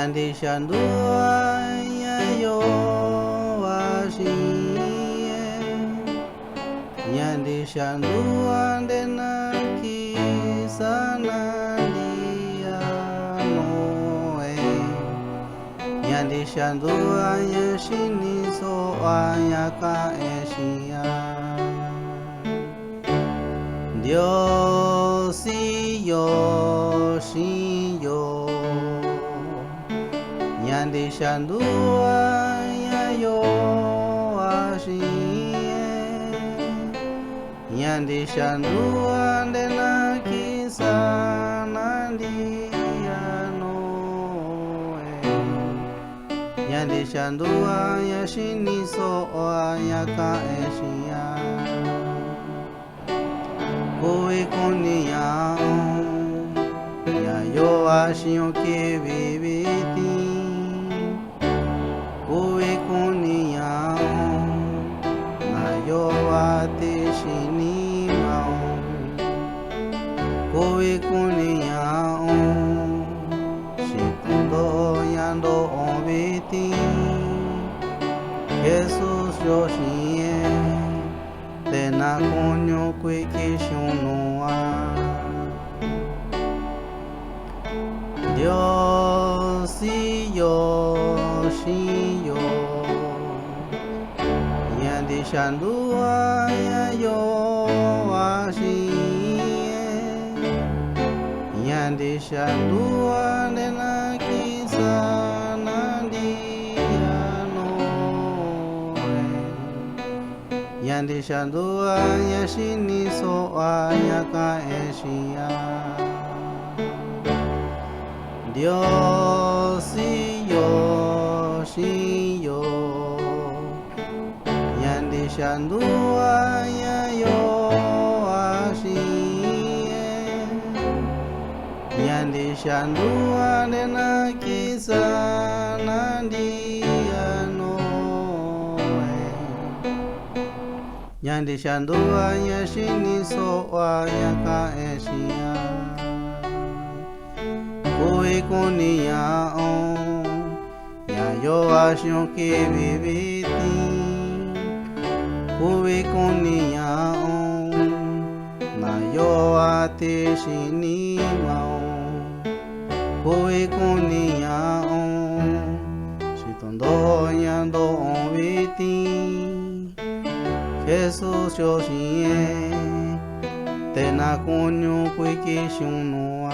Yandi Shandua Yayo Washiye Yandi Shandua Denaki Sanandia Noe Yandi Shandua Yashini So Ayaka Eshia Dios y yo, Yandi Shandua Yayo Ashiye Yandi Shandua Denaki Sanandia Noe Yandi Shandua Yashini So Ayaka Eshia Koe Koniao Yayo Ashiyo Kibibiti Koe Koniao Nayo Atishini Mao Koe Koniao Shitundo Yando Onbiti Jesus Yoshiye Tena Konyo Kwe Kishunoa Dios y yo, Yandi Shandua Yayo Ashiye Yandi Shandua Denaki Sanandia Noe Yandi Shandua Yashini So Ayaka Eshia Dios y yo, Yandi Shandua Yayo Ashiye Yandi Shandua Denaki Sanandia Noe Yandi Shandua Yashini So Ayaka Eshia Koe Koniao Yayo Ashiyo Kibibiti Koe Koniao Nayo Atishini Mao Koe Koniao Shitondo Yando Onbiti Jesus Yoshiye Tena Konyo Kwe Kishunoa